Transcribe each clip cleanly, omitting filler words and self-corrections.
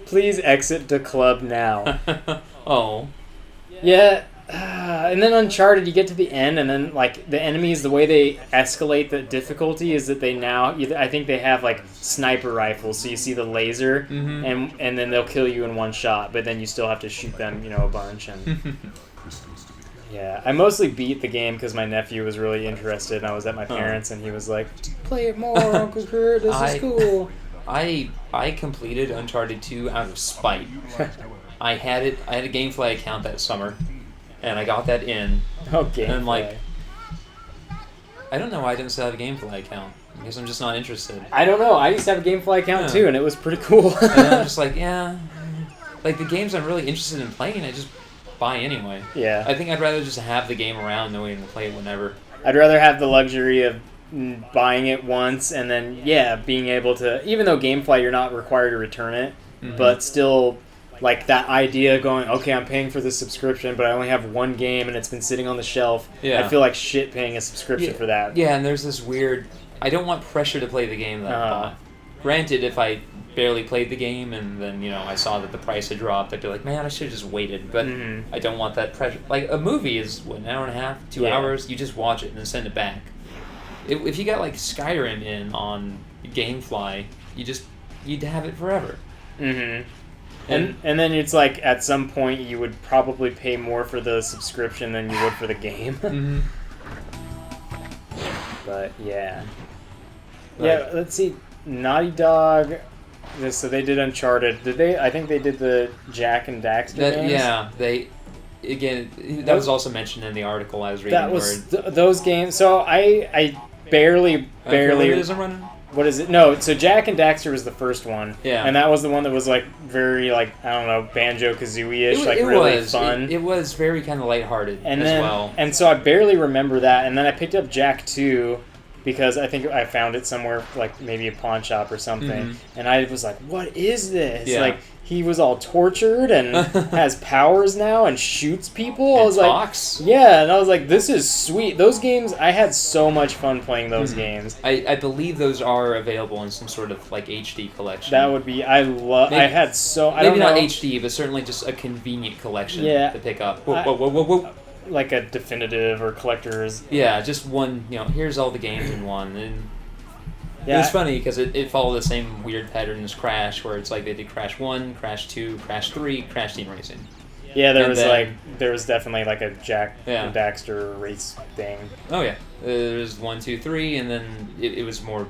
Please exit the club now. Oh. Yeah, and then Uncharted, you get to the end, and then like the enemies, the way they escalate the difficulty is that they now, I think they have like sniper rifles, so you see the laser, and then they'll kill you in one shot, but then you still have to shoot them, a bunch. And yeah, I mostly beat the game because my nephew was really interested, and I was at my parents', and he was like, "Play it more, Uncle Kurt. This is cool." I completed Uncharted 2 out of spite. I had a GameFly account that summer, and I got that in. Oh, GameFly. And I'm like, I don't know why I didn't still have a GameFly account. I guess I'm just not interested. I don't know. I used to have a GameFly account too, and it was pretty cool. And I'm just like, yeah. Like, the games I'm really interested in playing, I just buy anyway. Yeah. I think I'd rather just have the game around knowing to play it whenever. I'd rather have the luxury of buying it once and then, being able to, even though GameFly, you're not required to return it, but still, like, that idea of going, okay, I'm paying for this subscription, but I only have one game and it's been sitting on the shelf. Yeah. I feel like shit paying a subscription for that. Yeah, and there's this weird, I don't want pressure to play the game that I bought. Granted, if I barely played the game and then, I saw that the price had dropped, I'd be like, man, I should have just waited. But I don't want that pressure. Like, a movie is, an hour and a half, 2 hours? You just watch it and then send it back. If you got, like, Skyrim in on GameFly, you'd have it forever. And then it's like, at some point, you would probably pay more for the subscription than you would for the game. But, yeah. Yeah, let's see. Naughty Dog... So they did Uncharted. Did they? I think they did the Jack and Daxter games. Yeah, that was also mentioned in the article I was reading. That was those games. So I barely. What is it? No, so Jack and Daxter was the first one. Yeah. And that was the one that was like very I don't know, Banjo-Kazooie-ish, really fun. It was very kind of lighthearted well. And so I barely remember that, and then I picked up Jack 2. Because I think I found it somewhere, like maybe a pawn shop or something, and I was like, "What is this?" Yeah. Like he was all tortured and has powers now and shoots people. And I was talks. like, "Yeah," and I was like, "This is sweet." Those games, I had so much fun playing those games. I believe those are available in some sort of like HD collection. That would be. I had so. I maybe don't not know. HD, but certainly just a convenient collection to pick up. Whoa. Like a definitive or collector's. Yeah, just one, here's all the games in one. And it was funny because it followed the same weird pattern as Crash, where it's like they did Crash 1, Crash 2, Crash 3, Crash Team Racing. Yeah, there was definitely like a Jack and Daxter race thing. Oh yeah, there was 1, 2, 3, and then it was more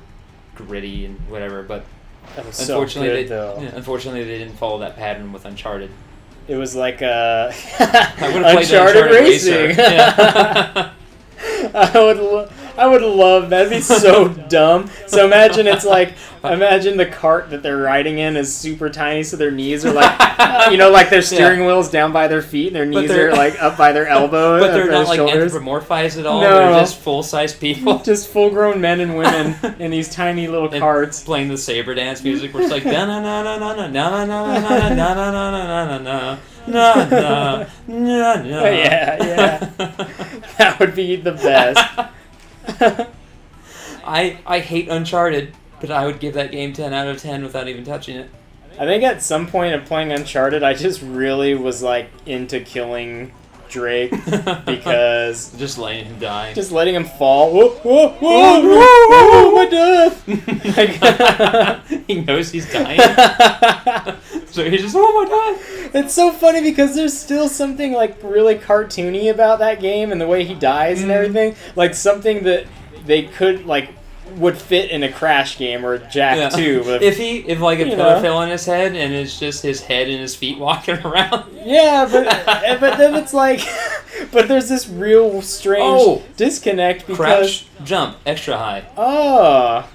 gritty and whatever, but unfortunately they didn't follow that pattern with Uncharted. It was like Uncharted Racing. Yeah. I would love that'd be so dumb. So imagine the cart that they're riding in is super tiny, so their knees are like like their steering wheel's down by their feet, and their knees are like up by their elbow. But they're not like shoulders. Anthropomorphized at all. No. They're just full-size people, just full-grown men and women in these tiny little carts playing the saber dance music. Where it's like na na na na na na na na na na na na na na. No. Yeah. That would be the best. I hate Uncharted, but I would give that game 10 out of 10 without even touching it. I think at some point of playing Uncharted, I just really was like into killing Drake because just letting him die, just letting him fall. Whoa, my death! He knows he's dying, so he's just my God. It's so funny because there's still something like really cartoony about that game and the way he dies and everything. Like something that they could would fit in a Crash game or Jack 2. If like a pillar fell on his head and it's just his head and his feet walking around. Yeah, but then it's like, but there's this real strange disconnect because crash, jump, extra high. Oh.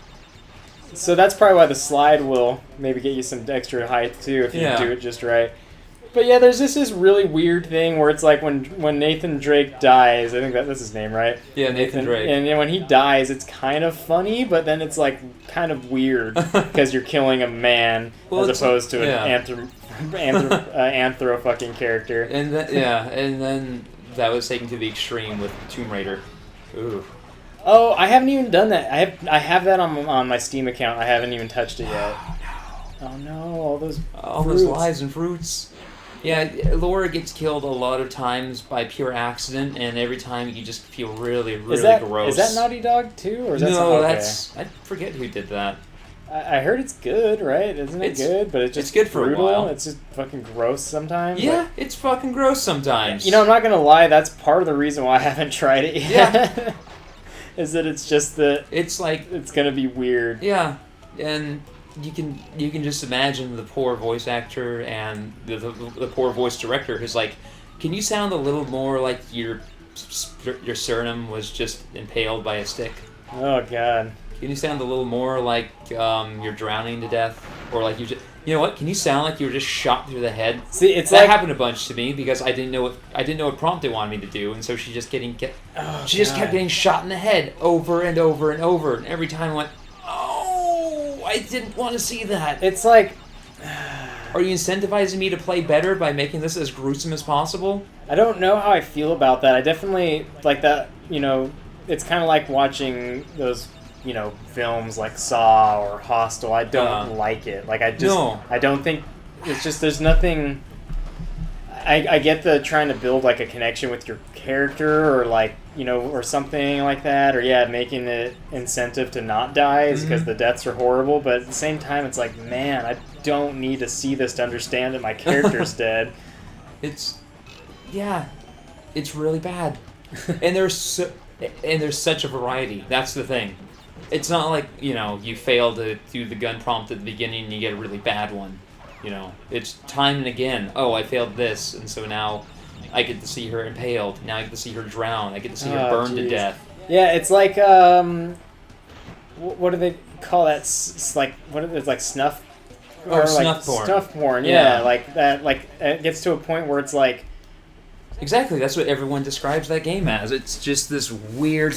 So that's probably why the slide will maybe get you some extra height too if you do it just right. But yeah, there's just this really weird thing where it's like when Nathan Drake dies, I think that's his name, right? Yeah, Nathan Drake. And when he dies, it's kind of funny, but then it's like kind of weird because you're killing a man as opposed to an anthro fucking character. And then that was taken to the extreme with Tomb Raider. Ooh. Oh, I haven't even done that. I have that on my Steam account. I haven't even touched it yet. Oh, no. Oh no, all those those lives and fruits. Yeah, Laura gets killed a lot of times by pure accident, and every time you just feel really, really gross. Is that Naughty Dog too, or is that no? okay. That's I forget who did that. I heard it's good, right? Isn't it good? But it's just good for brutal. a while. It's just fucking gross sometimes. Yeah, it's fucking gross sometimes. You know, I'm not gonna lie. That's part of the reason why I haven't tried it yet. Yeah. Is that it's just that it's like it's gonna be weird. Yeah, and you can just imagine the poor voice actor and the poor voice director who's like, can you sound a little more like your sternum was just impaled by a stick? Oh god. Can you sound a little more like you're drowning to death, or like you know what? Can you sound like you were just shot through the head? See, it's that like happened a bunch to me because I didn't know what prompt they wanted me to do, and so she just kept getting shot in the head over and over and over, and every time I went, oh, I didn't want to see that. It's like, are you incentivizing me to play better by making this as gruesome as possible? I don't know how I feel about that. I definitely like that. You know, it's kind of like watching those, you know, films like Saw or Hostel. I don't like it. Like, I don't think, it's just, there's nothing, I get the trying to build, like, a connection with your character, or, like, you know, or something like that, or, yeah, making it incentive to not die is because the deaths are horrible, but at the same time, it's like, man, I don't need to see this to understand that my character's dead. It's really bad. And there's such a variety. That's the thing. It's not like, you know, you fail to do the gun prompt at the beginning and you get a really bad one. You know, it's time and again. Oh, I failed this, and so now I get to see her impaled. Now I get to see her drown. I get to see her burned to death. Yeah, it's like, what do they call that? Like, it's like snuff? Or snuff porn. Snuff porn, yeah. Like, that, like, it gets to a point where it's like... Exactly, that's what everyone describes that game as. It's just this weird...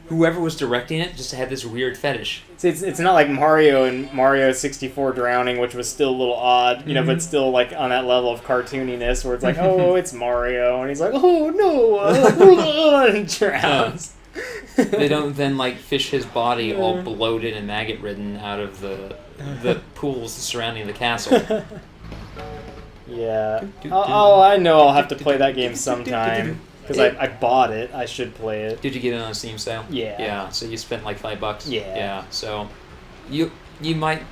Whoever was directing it just had this weird fetish. It's not like Mario and Mario 64 drowning, which was still a little odd, you know, but still like on that level of cartooniness where it's like, oh, it's Mario, and he's like, oh no, and drowns. They don't then like fish his body all bloated and maggot ridden out of the pools surrounding the castle. Yeah. Oh, I know I'll have to play that game sometime. Because I bought it. I should play it. Did you get it on a Steam sale? Yeah. Yeah, so you spent like $5? Yeah. Yeah, so you might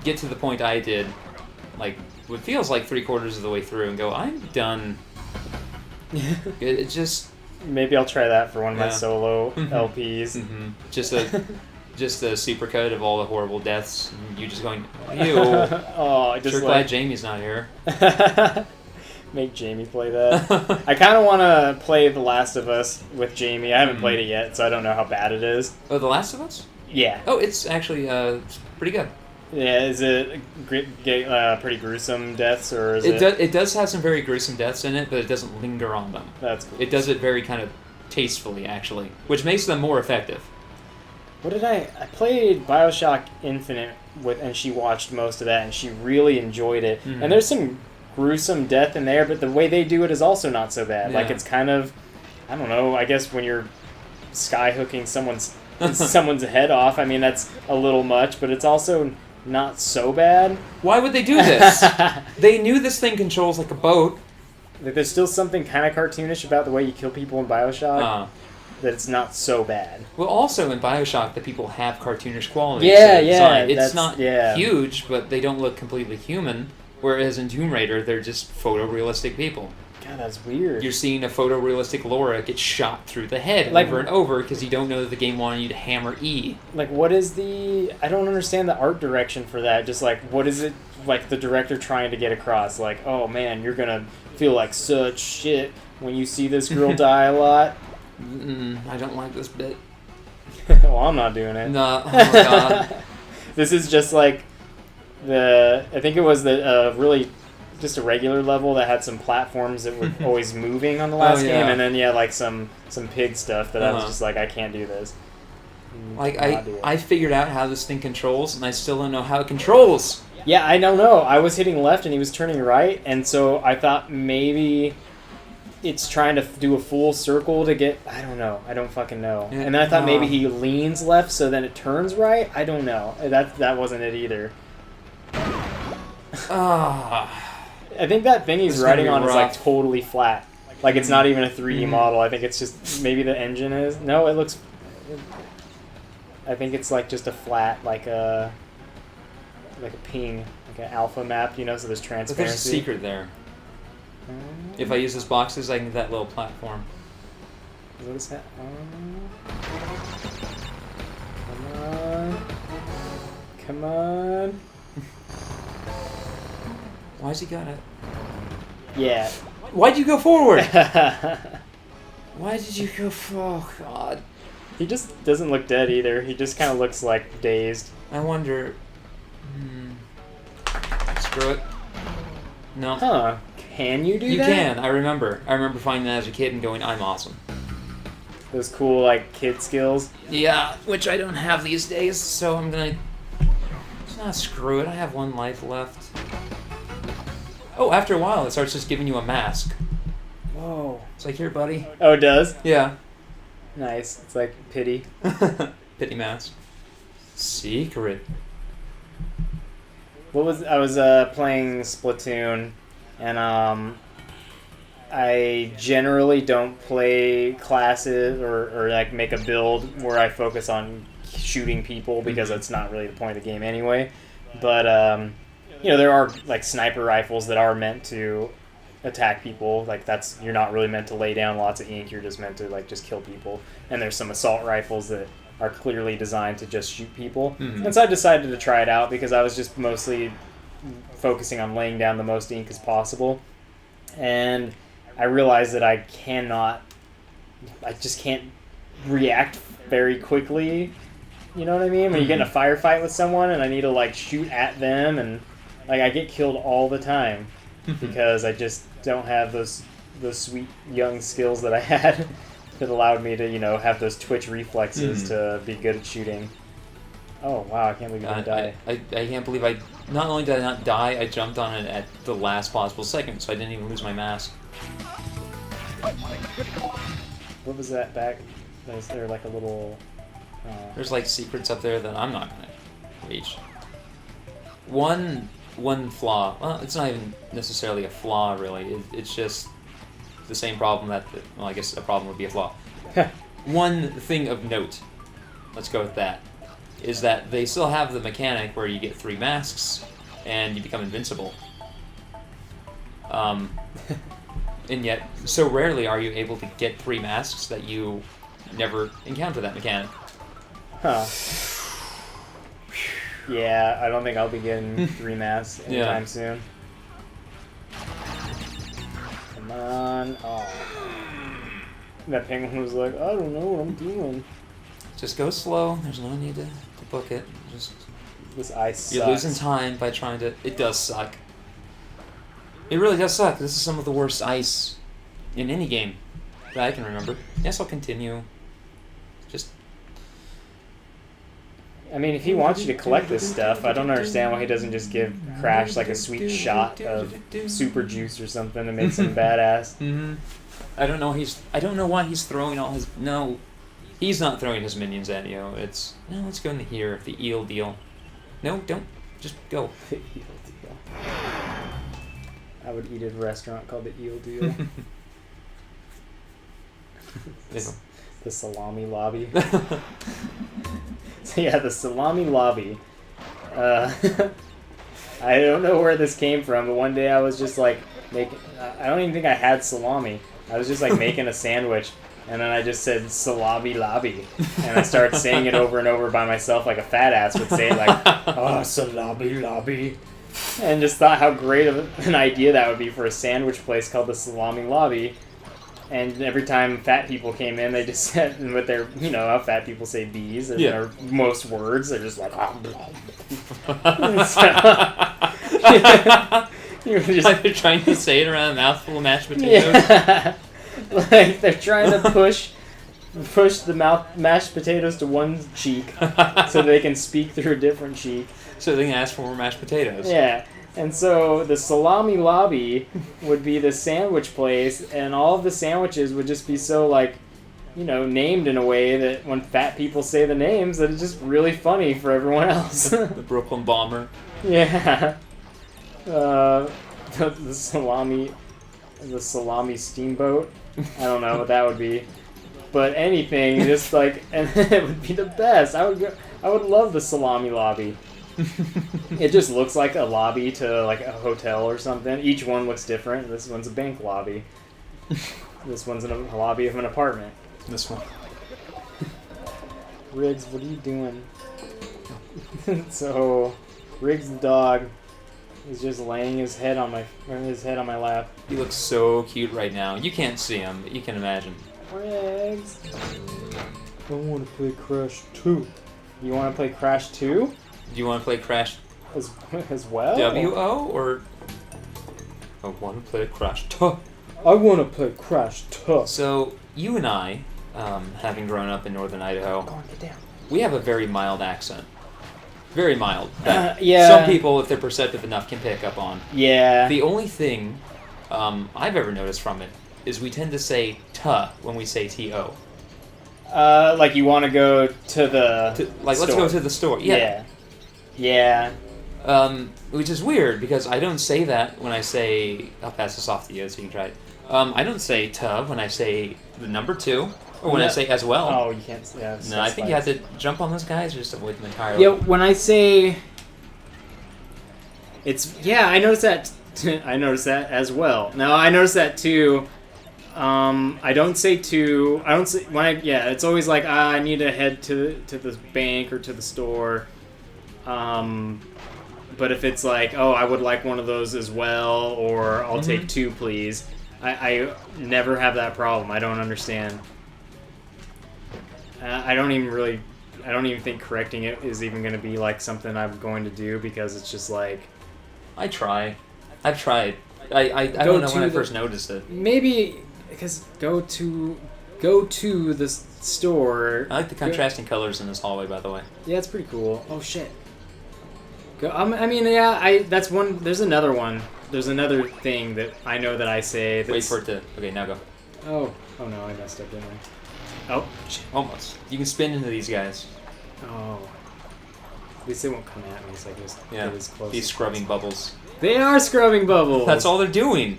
get to the point I did, like, what feels like 3/4 of the way through and go, I'm done. It just... Maybe I'll try that for one of my solo LPs. Mm-hmm. Just a supercut of all the horrible deaths, and you just going, ew. Oh, I just sure glad Jamie's not here. Make Jamie play that. I kind of want to play The Last of Us with Jamie. I haven't played it yet, so I don't know how bad it is. Oh, The Last of Us? Yeah. Oh, it's actually it's pretty good. Yeah, is it pretty gruesome deaths, or is it? It does have some very gruesome deaths in it, but it doesn't linger on them. That's cool. It does it very kind of tastefully, actually, which makes them more effective. What did I played BioShock Infinite with, and she watched most of that, and she really enjoyed it. Mm-hmm. And there's some gruesome death in there, but the way they do it is also not so bad. Yeah. Like, it's kind of, I don't know, I guess when you're skyhooking someone's head off, I mean, that's a little much, but it's also not so bad. Why would they do this? They knew this thing controls like a boat. There's still something kind of cartoonish about the way you kill people in BioShock. That it's not so bad. Well, also in BioShock, the people have cartoonish qualities. Yeah, it's not huge, but they don't look completely human. Whereas in Tomb Raider, they're just photorealistic people. God, that's weird. You're seeing a photorealistic Laura get shot through the head over and over because you don't know that the game wanted you to hammer E. Like, what is the... I don't understand the art direction for that. Just, like, what is it, like, the director trying to get across? Like, oh, man, you're gonna feel like such shit when you see this girl die a lot. I don't like this bit. Well, I'm not doing it. No, oh my god. This is just, like... I think it was really just a regular level that had some platforms that were always moving on the last game, and then like some pig stuff that I was just like, I can't do this. Like I figured out how this thing controls, and I still don't know how it controls. Yeah, I don't know. I was hitting left and he was turning right, and so I thought maybe it's trying to do a full circle to get... I don't know. I don't fucking know. And then I thought maybe he leans left so then it turns right. I don't know. That wasn't it either. I think that thing he's It's gonna riding be on is like rough. totally flat. Like it's not even a 3D Mhm. model. I think it's just maybe the engine is. No, it looks. I think it's like just a flat, like a ping, like an alpha map. You know, so there's But there's a transparency. secret there. If I use those boxes, I can get that little platform. What is that? Come on. Come on. Why's he got it? Yeah. Why'd you go forward? Why did you go forward? Oh, God. He just doesn't look dead either. He just kind of looks like dazed. I wonder... Screw it. No. Huh. Can you do You that? can. I remember. I remember finding that as a kid and going, I'm awesome. Those cool, like, kid skills. Yeah, which I don't have these days, so I'm gonna... screw it. I have one life left. Oh, after a while, it starts just giving you a mask. Whoa. It's like, here, buddy. Oh, it does? Yeah. Nice. It's like pity. Pity mask. Secret. I was playing Splatoon, and I generally don't play classes or like make a build where I focus on shooting people because that's not really the point of the game anyway. But you know, there are like sniper rifles that are meant to attack people. Like you're not really meant to lay down lots of ink. You're just meant to like just kill people. And there's some assault rifles that are clearly designed to just shoot people. Mm-hmm. And so I decided to try it out because I was just mostly focusing on laying down the most ink as possible. And I realized that I just can't react very quickly. You know what I mean? When you get in a firefight with someone and I need to like shoot at them, and like I get killed all the time because I just don't have those sweet young skills that I had that allowed me to, you know, have those twitch reflexes to be good at shooting. Oh wow, I can't believe you didn't die. I can't believe I... Not only did I not die, I jumped on it at the last possible second, so I didn't even lose my mask. What was that back? Was there like a little... There's like secrets up there that I'm not gonna reach. One flaw. Well, it's not even necessarily a flaw, really. It's just the same problem that... Well, I guess a problem would be a flaw. One thing of note, let's go with that, is that they still have the mechanic where you get 3 masks and you become invincible. And yet, so rarely are you able to get 3 masks that you never encounter that mechanic. Huh. Yeah, I don't think I'll be getting 3 masks anytime soon. Come on. Oh. That penguin was like, I don't know what I'm doing. Just go slow. There's no need to book it. Just this ice sucks. You're losing time by trying to... It does suck. It really does suck. This is some of the worst ice in any game that I can remember. Yes, I'll continue. Just... I mean, if he wants you to collect this stuff, I don't understand why he doesn't just give Crash like a sweet shot of super juice or something to make him badass. Mm-hmm. I don't know why he's throwing all his... No, he's not throwing his minions at you. It's... No, let's go into here. The eel deal. No, don't. Just go. The eel deal. I would eat at a restaurant called the Eel Deal. The salami lobby. So yeah, the salami lobby. I don't know where this came from, but one day I was just like making... I don't even think I had salami. I was just like making a sandwich, and then I just said salami lobby, and I started saying it over and over by myself like a fat ass would say it, like, oh, salami lobby. And just thought how great of an idea that would be for a sandwich place called the Salami Lobby. And every time fat people came in, they just said, and with their, you know, how fat people say B's, and their most words, they're just like, oh, You're just like they're trying to say it around a mouthful of mashed potatoes. Yeah. Like they're trying to push the mashed potatoes to one cheek so they can speak through a different cheek. So they can ask for more mashed potatoes. Yeah. And so the Salami Lobby would be the sandwich place, and all of the sandwiches would just be so, like, you know, named in a way that when fat people say the names, that it's just really funny for everyone else. The Brooklyn Bomber. Yeah. The salami steamboat. I don't know what that would be, but anything, just like, and it would be the best. I would love the salami lobby. It just looks like a lobby to like a hotel or something. Each one looks different. This one's a bank lobby. This one's in a lobby of an apartment. This one. Riggs, what are you doing? So, Riggs the dog is just laying his head on my lap. He looks so cute right now. You can't see him, but you can imagine. Riggs, I want to play Crash 2. You want to play Crash 2? Do you want to play Crash as well? W-O or I want to play Crash 2. I want to play Crash 2. So you and I, having grown up in northern Idaho, Go on, get down. we have a very mild accent. Very mild. That Yeah. Some people, if they're perceptive enough, can pick up on. Yeah. The only thing I've ever noticed from it is we tend to say "tuh" when we say "to." Like you want to go to the Let's store. go to the store. Yeah. Yeah. Which is weird because I don't say that when I say. I'll pass this off to you so you can try it. I don't say "tuh" when I say the number 2 or when I say "as well." Oh, you can't. Yeah. No, I think you have to jump on those guys or just avoid them entirely. Yeah, when I say, it's I noticed that. I noticed that as well. No, I noticed that too. I don't say to. I don't say when I. Yeah, it's always like I need to head to the bank or to the store. But if it's like, oh, I would like one of those as well, or I'll take 2, please. I never have that problem. I don't understand. I don't even think correcting it is even going to be like something I'm going to do because it's just like. I've tried. I don't know when I first noticed it. Maybe because go to the store. I like the contrasting colors in this hallway, by the way. Yeah, it's pretty cool. Oh shit. Go. I mean, yeah. That's one. There's another one. There's another thing that I know that I say. Wait for it to. Okay, now go. Oh no, I messed up, didn't I? Oh shit. Almost. You can spin into these guys. Oh. At least they won't come at me, so I just get as close. These scrubbing bubbles. They are scrubbing bubbles. That's all they're doing.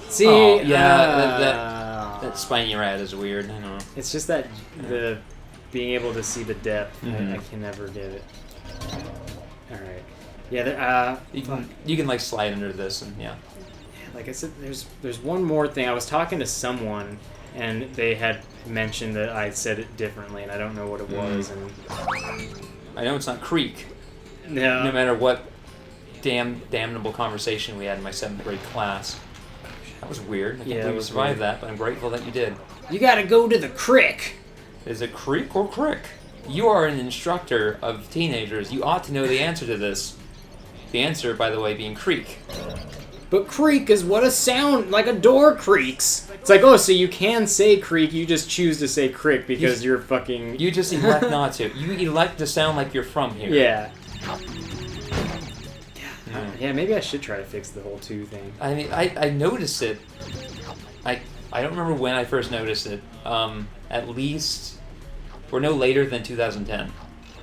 See, oh, yeah, that spiny rat is weird. I don't know. It's just that the being able to see the depth. Mm-hmm. I can never get it. All right. Yeah. You can like slide under this and yeah. Like I said, there's one more thing. I was talking to someone, and they had mentioned that I said it differently, and I don't know what it was. And I know it's not creek. no matter what damnable conversation we had in my 7th grade class. That was weird. I can't believe you survived that, but I'm grateful that you did. You gotta go to the crick. Is it creek or crick? You are an instructor of teenagers. You ought to know the answer to this. The answer, by the way, being creek. But creak is what a sound, like a door creaks. It's like, oh, so you can say creak, you just choose to say crick because you're fucking... You just elect not to. You elect to sound like you're from here. Yeah. Yeah, maybe I should try to fix the whole 2 thing. I mean, I noticed it. I don't remember when I first noticed it. At least, or no later than 2010.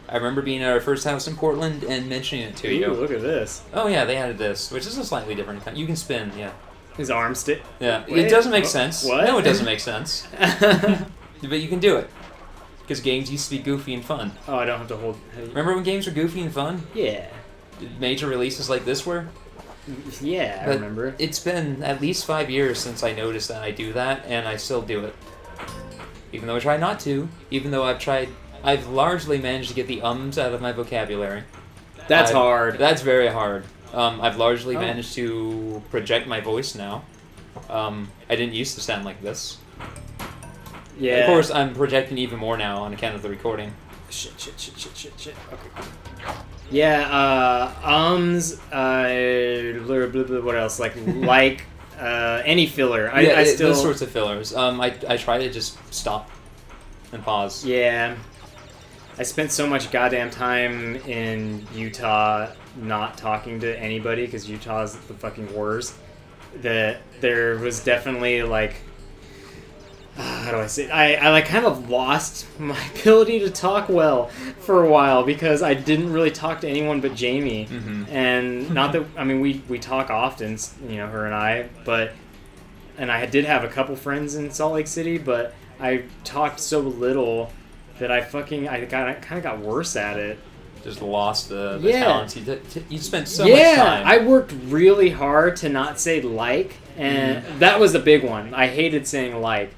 I remember being at our first house in Portland and mentioning it to you. Ooh, look at this. Oh yeah, they added this, which is a slightly different kind. You can spin, yeah. His arm stick. Yeah, Wait, it doesn't make sense. What? No, it doesn't make sense. But you can do it. Because games used to be goofy and fun. Oh, I don't have to hold... Remember when games were goofy and fun? Yeah. Major releases like this were? Yeah, I remember. It's been at least 5 years since I noticed that I do that, and I still do it. Even though I try not to. Even though I've largely managed to get the ums out of my vocabulary. That's hard. That's very hard. I've largely managed to project my voice now. I didn't used to sound like this. Yeah. Of course, I'm projecting even more now on account of the recording. Shit. Okay. Yeah, what else? Like any filler. I still... those sorts of fillers. I try to just stop and pause. Yeah. I spent so much goddamn time in Utah not talking to anybody because Utah's the fucking worst that there was definitely like how do I say it? I like kind of lost my ability to talk well for a while because I didn't really talk to anyone but Jamie. And not that, I mean, we talk often, you know, her and I, and I did have a couple friends in Salt Lake City, but I talked so little that I kind of got worse at it. Just lost the talents. You spent so much Yeah, time. I worked really hard to not say like, and that was the big one. I hated saying like.